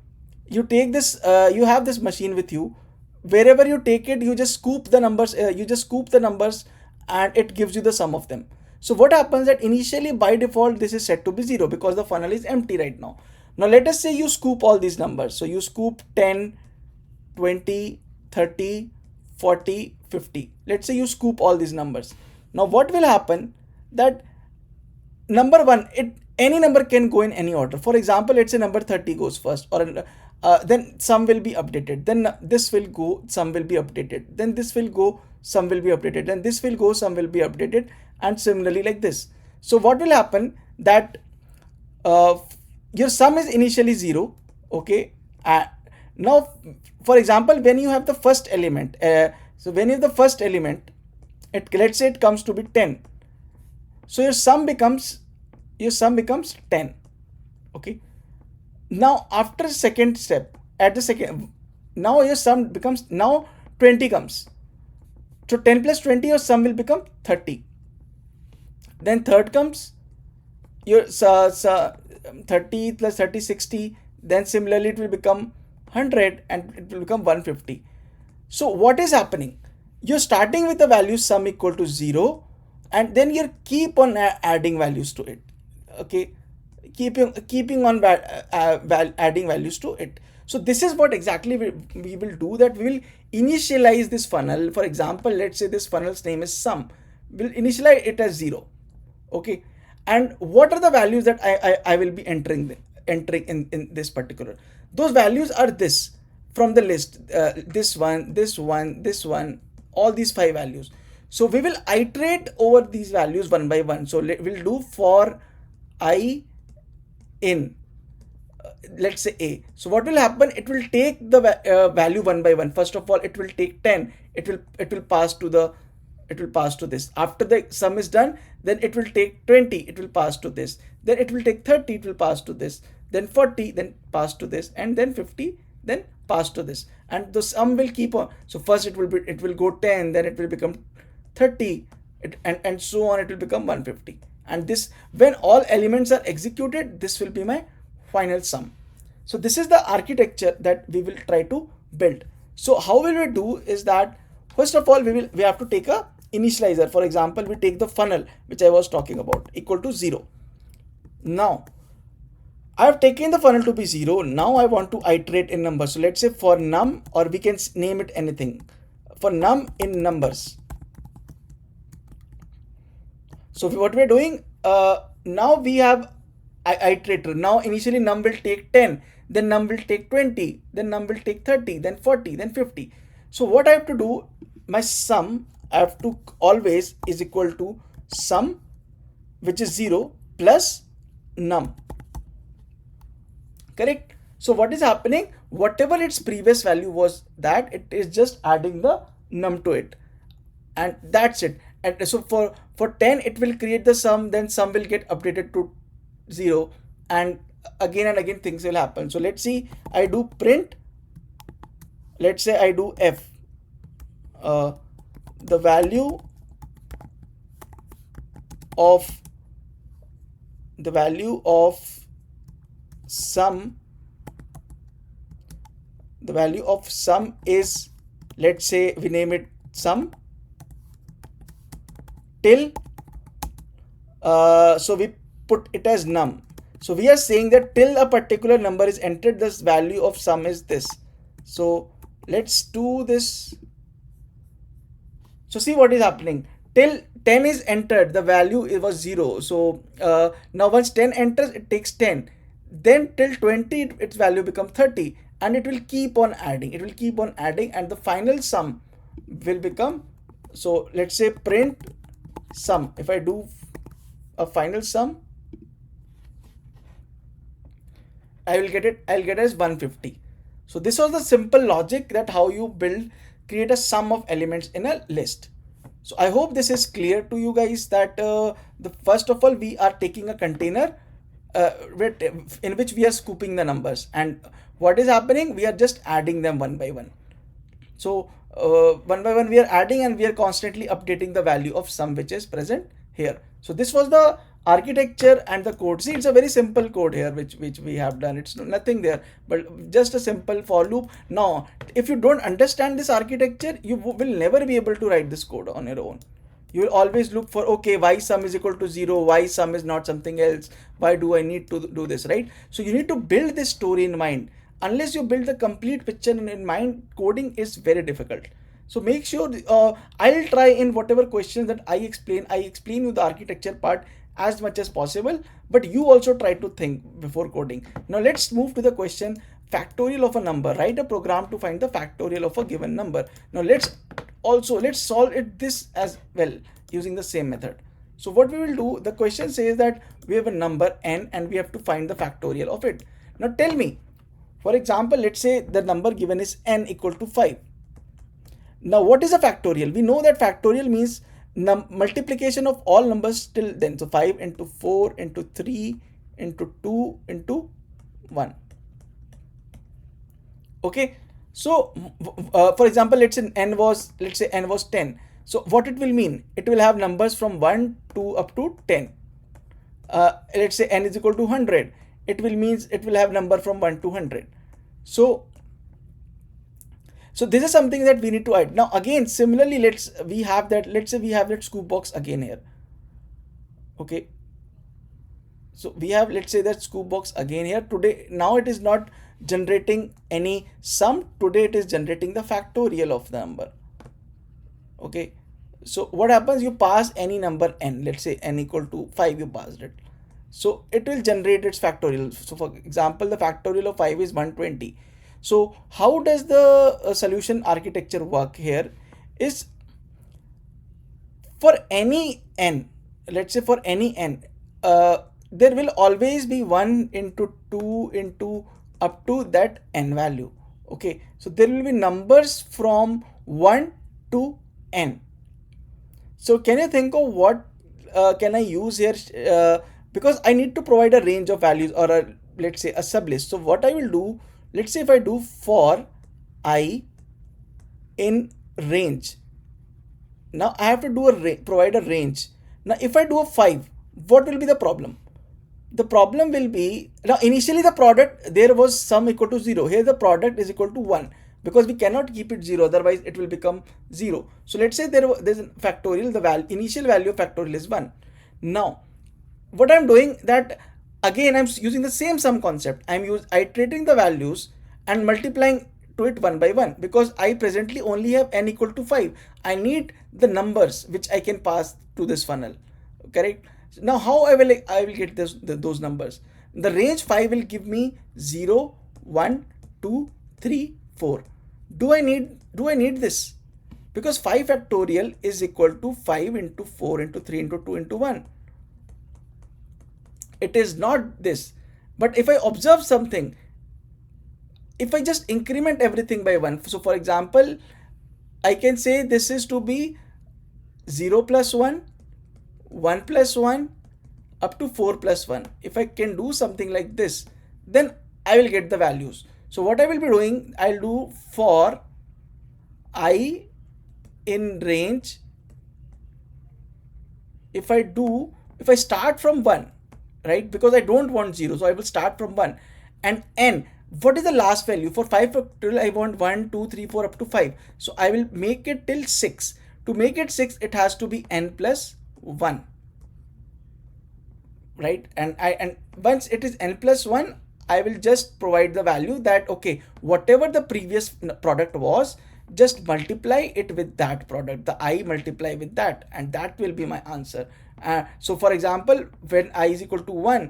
you take this, you have this machine with you. Wherever you take it, you just scoop the numbers, and it gives you the sum of them. So what happens that initially by default this is set to be 0 because the funnel is empty right now. Now let us say you scoop all these numbers. So you scoop 10, 20, 30, 40, 50. Let's say you scoop all these numbers. Now what will happen that number 1, any number can go in any order. For example, let's say number 30 goes first, or then sum will be updated, then this will go, sum will be updated, then this will go, sum will be updated, then this will go, sum will be updated, and similarly like this. So what will happen that your sum is initially 0. Okay, now for example, when you have the first element, so when you have the first element, let's say it comes to be 10. So your sum becomes 10. Okay, now after second step, at the second, now your sum becomes, now 20 comes. So 10 plus 20, your sum will become 30. Then third comes, your 30 plus 30, 60. Then similarly it will become 100 and it will become 150. So what is happening? You're starting with the value sum equal to 0, and then you keep on adding values to it. Okay, keeping on adding values to it. So this is what exactly we will do, that we will initialize this funnel. For example, let's say this funnel's name is sum. We'll initialize it as 0. Okay, and what are the values that I will be entering in this particular? Those values are this from the list, this one, all these 5 values. So we will iterate over these values one by one. So we'll do for I in let's say A. So what will happen? It will take the value one by one. First of all, it will take 10. It will pass to this. After the sum is done, then it will take 20. It will pass to this. Then it will take 30. It will pass to this. Then 40. Then pass to this. And then 50. Then pass to this. And the sum will keep on. So first it will go 10. Then it will become 30. And so on. It will become 150. And this, when all elements are executed, this will be my final sum. So this is the architecture that we will try to build. So how will we do is that, first of all, we have to take a initializer. For example, we take the funnel which I was talking about, equal to 0. Now I have taken the funnel to be 0. Now I want to iterate in numbers. So let's say for num, or we can name it anything. For num in numbers. So what we're doing, now we have iterator. Now initially num will take 10, then num will take 20, then num will take 30, then 40, then 50. So what I have to do, my sum, I have to always is equal to sum, which is 0, plus num. Correct? So what is happening? Whatever its previous value was, that it is just adding the num to it, and that's it. And so for 10 it will create the sum, then sum will get updated to 0, and again things will happen. So let's see, I do print, let's say I do f, the value of sum, the value of sum is, let's say we name it sum, till so we put it as num. So we are saying that till a particular number is entered, this value of sum is this. So let's do this. So see what is happening. Till 10 is entered, the value it was 0. So now once 10 enters, it takes 10. Then till 20, its value becomes 30, and it will keep on adding. It will keep on adding, and the final sum will become. So let's say print sum. If I do a final sum, I will get it. I'll get it as 150. So this was the simple logic that how you create a sum of elements in a list. So I hope this is clear to you guys that first of all we are taking a container in which we are scooping the numbers, and what is happening, we are just adding them one by one. So one by one we are adding, and we are constantly updating the value of sum which is present here. So this was the architecture and the code. See, it's a very simple code here which we have done. It's nothing there but just a simple for loop. Now if you don't understand this architecture, you will never be able to write this code on your own. You will always look for, okay, why sum is equal to 0, why sum is not something else, why do I need to do this, right? So you need to build this story in mind. Unless you build the complete picture in mind, coding is very difficult. So make sure I'll try in whatever questions that I explain you the architecture part as much as possible, but you also try to think before coding. Now let's move to the question, factorial of a number. Write a program to find the factorial of a given number. Now let's solve this as well using the same method. So what we will do, the question says that we have a number n and we have to find the factorial of it. Now tell me, for example, let's say the number given is n equal to 5. Now what is a factorial? We know that factorial means multiplication of all numbers till then. So 5 into 4 into 3 into 2 into 1. Okay. So for example, let's say n was 10. So what it will mean? It will have numbers from 1 to up to 10. Let's say n is equal to 100. It will have number from 1 to 100. So this is something that we need to add. Now again, similarly, let's say we have that scoop box again here. Okay. So we have, let's say, that scoop box again here. Today, now it is not generating any sum. Today it is generating the factorial of the number. Okay. So what happens? You pass any number n. Let's say n equal to 5. You passed it. So it will generate its factorial. So for example, the factorial of 5 is 120. So how does the solution architecture work here is, for any n, let's say for any n, there will always be 1 into 2 into up to that n value. Okay, so there will be numbers from 1 to n. So can you think of what can I use here? Because I need to provide a range of values, or let's say a sublist. So what I will do, let's say if I do for I in range, now I have to provide a range. Now if I do a 5, what will be the problem? The problem will be, now initially the product, there was sum equal to 0. Here the product is equal to 1, because we cannot keep it 0, otherwise it will become 0. So let's say there's a factorial, the initial value of factorial is 1. Now what I'm doing, that again I'm using the same sum concept. I'm iterating the values and multiplying to it one by one, because I presently only have n equal to 5. I need the numbers which I can pass to this funnel, correct? Now how I will get those numbers? The range 5 will give me 0, 1, 2, 3, 4. Do I need this? Because 5 factorial is equal to 5 into 4 into 3 into 2 into 1. It is not this. But if I observe something, if I just increment everything by 1, so for example, I can say this is to be 0 plus 1, 1 plus 1, up to 4 plus 1. If I can do something like this, then I will get the values. So what I will be doing, I'll do for I in range, if I start from 1, right, because I don't want 0, so I will start from 1, and n, what is the last value? For 5 factorial I want 1, 2, 3, 4 up to 5, so I will make it till 6. To make it 6, it has to be n plus 1, right? And once it is n plus 1, I will just provide the value that, okay, whatever the previous product was, just multiply it with that product, the I multiply with that, and that will be my answer. So for example, when I is equal to 1,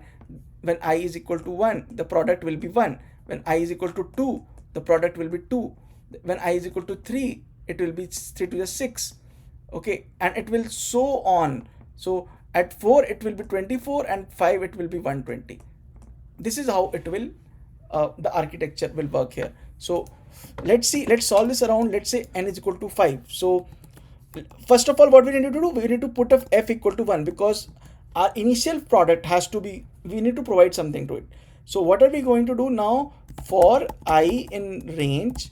the product will be 1. When I is equal to 2, the product will be 2. When I is equal to 3, it will be 3 to the 6. Okay, and it will so on. So at 4 it will be 24, and 5 it will be 120. This is how it will the architecture will work here. So let's solve this around. Let's say n is equal to 5. So first of all, what we need to do, we need to put a f equal to 1, because our initial product has to be, we need to provide something to it. So what are we going to do now? For I in range,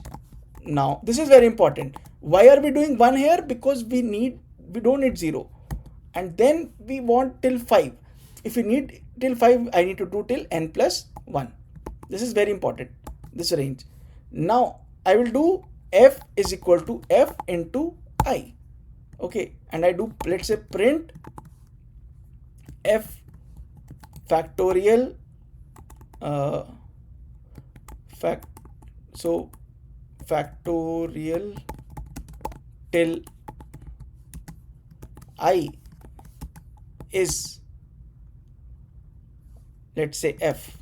now this is very important. Why are we doing 1 here? Because we don't need 0, and then we want till 5. If we need till 5, I need to do till n plus 1. This is very important, this range. Now I will do f is equal to f into I. Okay, and I do, let's say, print f factorial factorial till I is, let's say, f,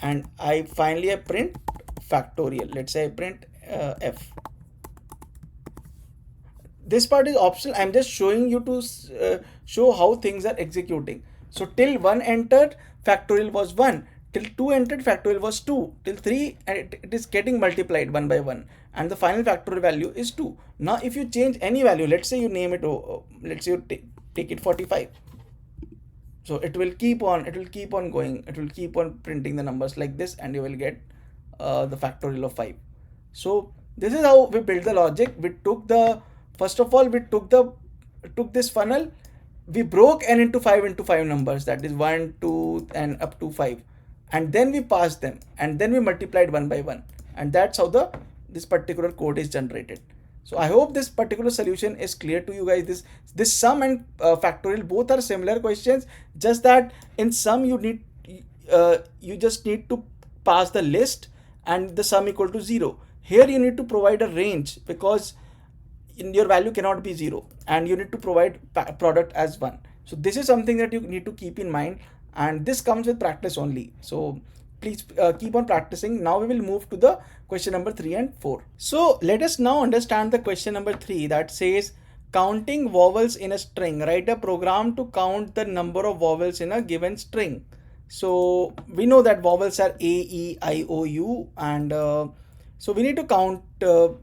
and I finally print factorial. Let's say I print f. This part is optional. I'm just showing you to show how things are executing. So till 1 entered, factorial was 1. Till 2 entered, factorial was 2. Till 3, and it is getting multiplied one by one, and the final factorial value is 2. Now if you change any value, let's say you name it, let's say you take it 45. So it will keep on going, it will keep on printing the numbers like this, and you will get the factorial of 5. So this is how we build the logic. We took first of all, we took this funnel, we broke n into 5 numbers, that is 1, 2, and up to 5, and then we passed them, and then we multiplied one by one, and that's how this particular code is generated. So I hope this particular solution is clear to you guys. This sum and factorial, both are similar questions, just that in sum you just need to pass the list and the sum equal to 0. Here you need to provide a range, because your value cannot be 0, and you need to provide product as 1. So this is something that you need to keep in mind, and this comes with practice only. So please keep on practicing. Now we will move to the question number 3 and 4. So let us now understand the question number 3, that says counting vowels in a string. Write a program to count the number of vowels in a given string. So we know that vowels are A, E, I, O, U, and so we need to count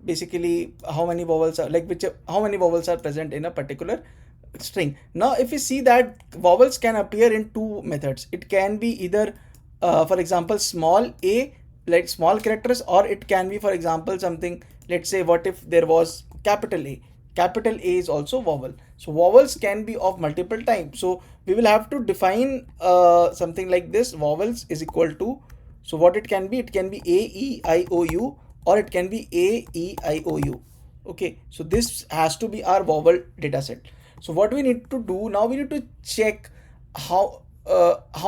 basically how many vowels are, how many vowels are present in a particular string. Now if you see that vowels can appear in two methods. It can be either for example small a, like small characters, or it can be, for example, something, let's say, what if there was capital A. Capital A is also vowel. So vowels can be of multiple types. So we will have to define something like this. Vowels is equal to, so what it can be A, E, I, O, U, or it can be A, E, I, O, U. Okay, so this has to be our vowel data set. So what we need to do now, we need to check how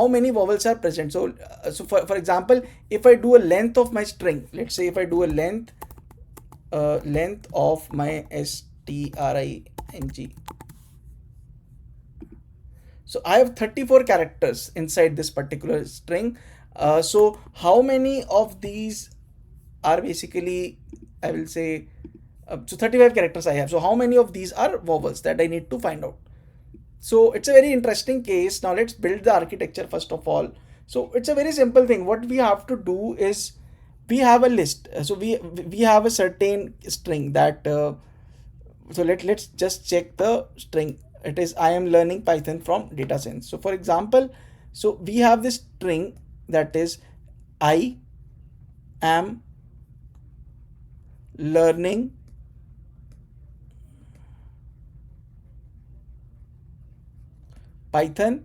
many vowels are present. So for example, if I do a length of my string, let's say if I do a length of my string, so I have 34 characters inside this particular string. So how many of these are basically, I will say, so 35 characters I have. So how many of these are vowels that I need to find out? So it's a very interesting case. Now let's build the architecture first of all. So it's a very simple thing. What we have to do is we have a list. So we have a certain string that so let's just check the string. It is I am learning Python from DataSense. So for example, so we have this string that is I am learning Python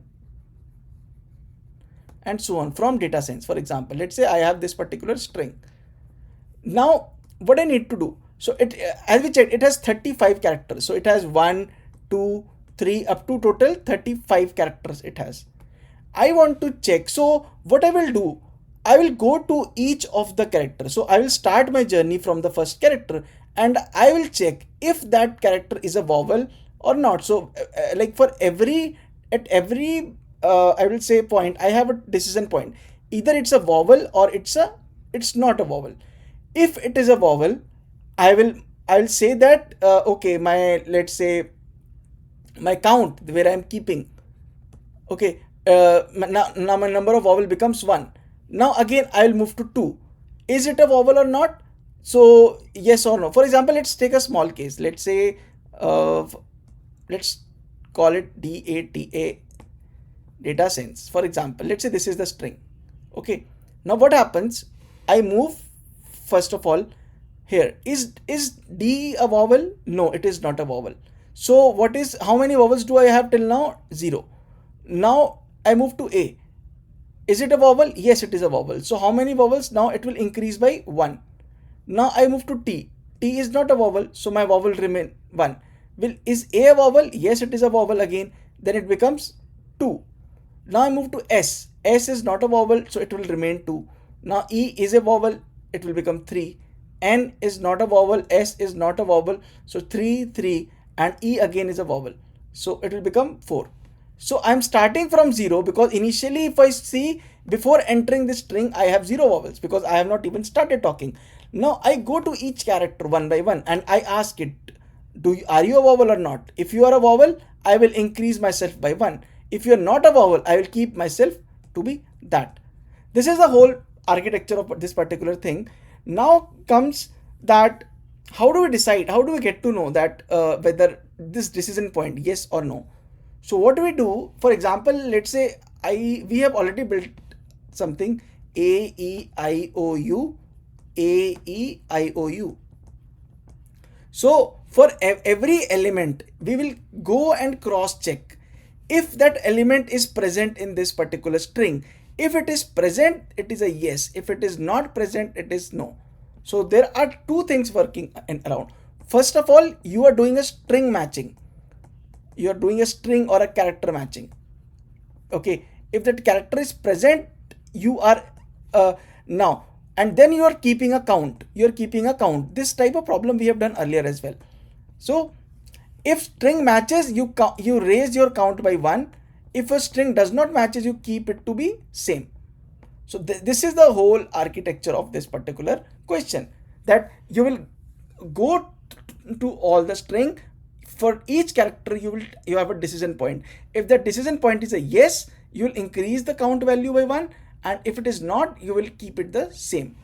and so on from DataSense. For example, let's say I have this particular string. Now what I need to do, so it, as we checked, it has 35 characters. So it has 1 2 3 up to total 35 characters it has. I want to check. So what I will do, I will go to each of the characters. So I will start my journey from the first character and I will check if that character is a vowel or not. So like for every I will say point, I have a decision point. Either it's a vowel or it's not a vowel. If it is a vowel, I will say that okay, my, let's say, my count where I'm keeping, okay, now my number of vowel becomes 1. Now again I'll move to 2. Is it a vowel or not? So yes or no. For example, let's take a small case. Let's say let's call it DATA, DataSense. For example, let's say this is the string. Okay, now what happens, I move first of all here. Is D a vowel? No, it is not a vowel. So what is, how many vowels do I have till now? 0. Now I move to A. Is it a vowel? Yes, it is a vowel. So how many vowels? Now it will increase by 1. Now I move to T. T is not a vowel, so my vowel remain 1. Is A a vowel? Yes, it is a vowel again. Then it becomes 2. Now I move to S. S is not a vowel, so it will remain 2. Now E is a vowel, it will become 3. N is not a vowel, S is not a vowel, so 3, 3, and E again is a vowel, so it will become 4. So I'm starting from 0 because initially if I see before entering this string I have 0 vowels because I have not even started talking. Now I go to each character one by one and I ask it, are you a vowel or not? If you are a vowel, I will increase myself by 1. If you are not a vowel, I will keep myself to be that. This is the whole architecture of this particular thing. Now comes that, how do we decide, how do we get to know that whether this decision point, yes or no? So what do we do? For example, let's say we have already built something A-E-I-O-U, A-E-I-O-U. So for every element, we will go and cross check if that element is present in this particular string. If it is present, it is a yes. If it is not present, it is no. So there are two things working around. First of all, you are doing a string matching. You are doing a string or a character matching. Okay, if that character is present, you are now, and then you are keeping a count. You are keeping a count. This type of problem we have done earlier as well. So if string matches, you raise your count by 1. If a string does not matches, you keep it to be same. So this is the whole architecture of this particular question, that you will go to all the string. For each character you have a decision point. If that decision point is a yes, you will increase the count value by 1, and if it is not, you will keep it the same.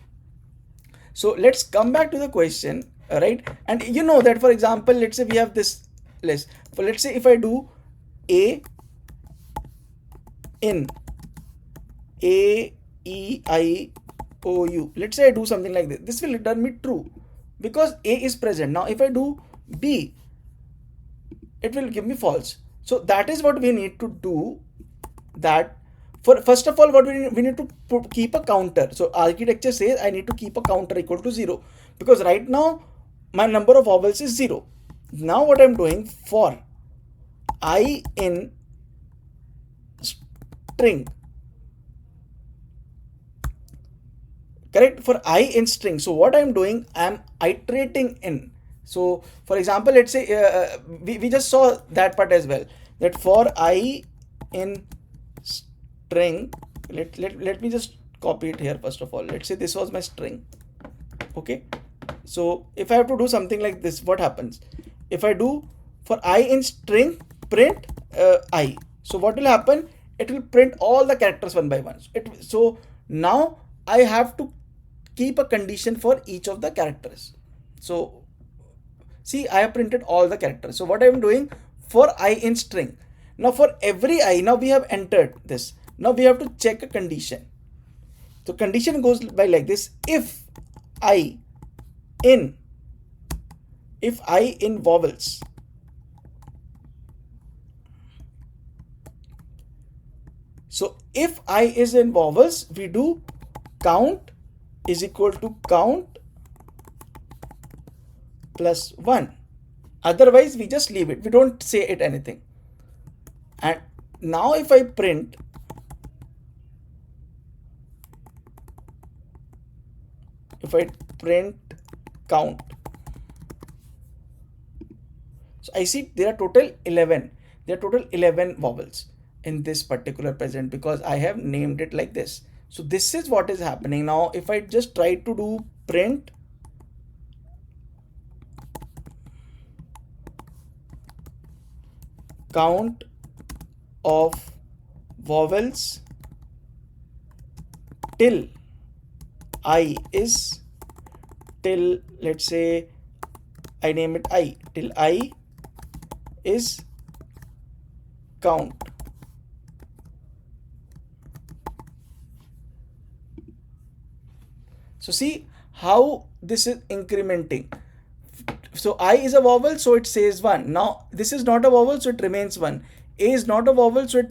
So let's come back to the question, right? And you know that, for example, let's say we have this list. So let's say if I do A in A-E-I-O-U, let's say I do something like this. This will return me true because A is present. Now if I do B, it will give me false. So that is what we need to do. That first of all, what we need to keep a counter. So architecture says I need to keep a counter equal to 0 because right now my number of vowels is 0. Now what I'm doing, for I in string, correct, for I in string. So what I'm doing, I'm iterating in. So for example, let's say we just saw that part as well, that for I in string, let me just copy it here. First of all, let's say this was my string. Okay, so if I have to do something like this, what happens if I do for I in string print I? So what will happen, it will print all the characters one by one. So now I have to keep a condition for each of the characters. So see, I have printed all the characters. So what I am doing for I in string, now for every I, now we have entered this, now we have to check a condition. So condition goes by like this: if I in vowels, so if I is in vowels, we do count is equal to count plus 1. Otherwise we just leave it, we don't say it anything. And now if I print count, so I see there are total 11. There are total 11 vowels in this particular present because I have named it like this. So this is what is happening. Now if I just try to do print count of vowels till I is, till, let's say I name it I, till I is count. So see how this is incrementing. So I is a vowel, so it says 1. Now this is not a vowel, so it remains 1. A is not a vowel, so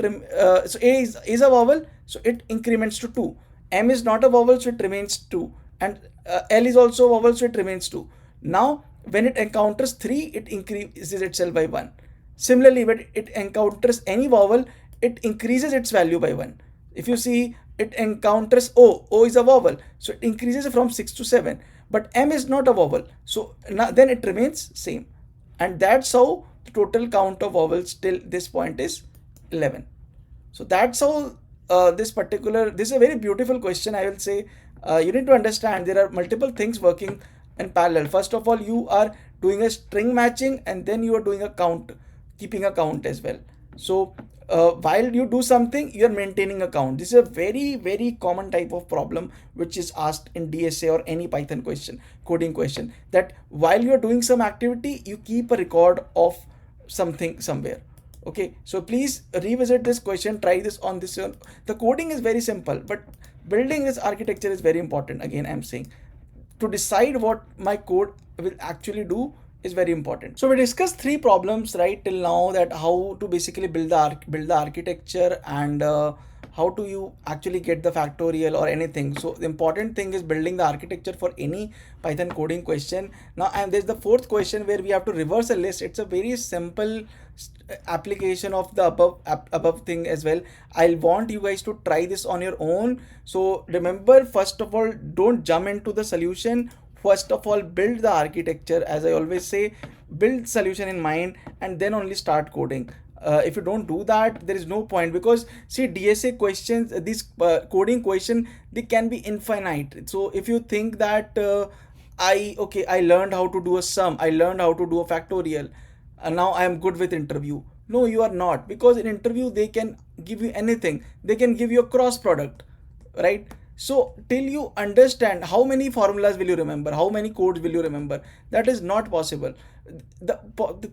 so A is a vowel, so it increments to 2. M is not a vowel, so it remains 2. And L is also a vowel, so it remains 2. Now when it encounters 3, it increases itself by 1. Similarly, when it encounters any vowel, it increases its value by 1. If you see, it encounters O is a vowel, so it increases from 6 to 7. But M is not a vowel, so now then it remains same. And that's how the total count of vowels till this point is 11. So that's how this is a very beautiful question, I will say. You need to understand there are multiple things working in parallel. First of all, you are doing a string matching, and then you are doing a count, keeping a count as well. So while you do something, you are maintaining a count. This is a very, very common type of problem which is asked in DSA or any Python question, coding question, that while you are doing some activity, you keep a record of something somewhere. Okay, so please revisit this question, try this on this one. The coding is very simple, but building this architecture is very important. Again, I'm saying to decide what my code will actually do is very important. So we discussed 3 problems right till now, that how to basically build the architecture and how do you actually get the factorial or anything. So the important thing is building the architecture for any Python coding question. Now, and there's the 4th question where we have to reverse a list. It's a very simple application of the above thing as well. I want you guys to try this on your own. So remember, first of all, don't jump into the solution. First of all, build the architecture. As I always say, build solution in mind and then only start coding. If you don't do that, there is no point, because see, DSA questions, these coding question, they can be infinite. So if you think that I learned how to do a sum, I learned how to do a factorial, and now I am good with interview. No, you are not, because in interview they can give you anything. They can give you a cross product, right? So till you understand, how many formulas will you remember, how many codes will you remember? That is not possible. The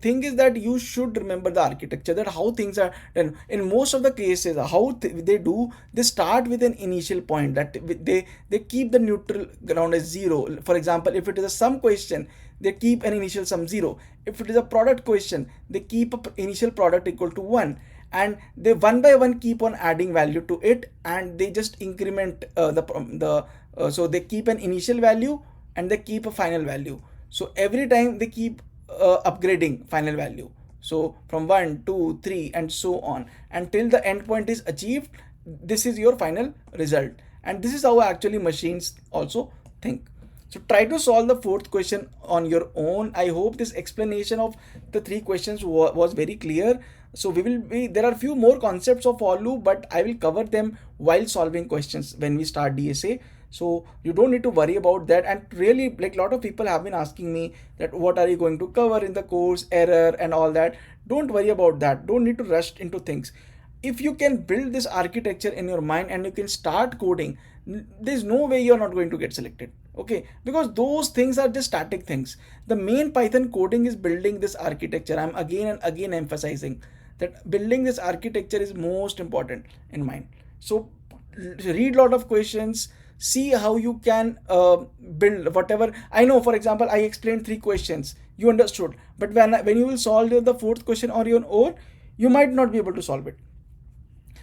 thing is that you should remember the architecture, that how things are done. In most of the cases, how they do, they start with an initial point, that they keep the neutral ground as 0. For example, if it is a sum question, they keep an initial sum 0. If it is a product question, they keep an initial product equal to 1. And they one by one keep on adding value to it, and they just increment so they keep an initial value and they keep a final value. So every time they keep upgrading final value. So from 1, 2, 3 and so on until the endpoint is achieved, this is your final result. And this is how actually machines also think. So try to solve the fourth question on your own. I hope this explanation of the three questions was very clear. So there are few more concepts of for loop, but I will cover them while solving questions when we start DSA. So you don't need to worry about that. And really, like, a lot of people have been asking me that what are you going to cover in the course, error and all that. Don't worry about that. Don't need to rush into things. If you can build this architecture in your mind and you can start coding, there's no way you're not going to get selected. Okay, because those things are just static things. The main Python coding is building this architecture. I'm again and again emphasizing that building this architecture is most important in mind. So read a lot of questions, see how you can build whatever. I know, for example, I explained three questions, you understood, but when you will solve the fourth question on your own, you might not be able to solve it.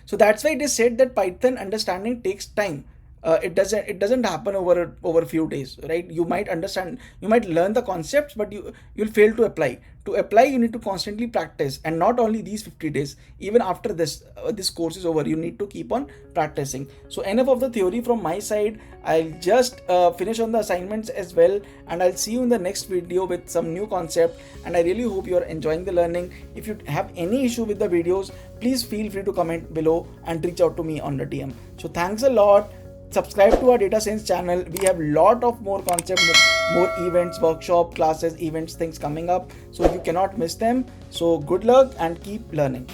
So that's why it is said that Python understanding takes time. It doesn't happen over a few days, right? You might understand, you might learn the concepts, but you'll fail to apply. To apply, you need to constantly practice, and not only these 50 days. Even after this course is over, you need to keep on practicing. So enough of the theory from my side. I'll just finish on the assignments as well, and I'll see you in the next video with some new concept. And I really hope you are enjoying the learning. If you have any issue with the videos, please feel free to comment below and reach out to me on the DM. So thanks a lot. Subscribe to our data science channel. We have lot of more concepts, more events, workshop, classes, events, things coming up, so you cannot miss them. So good luck and keep learning.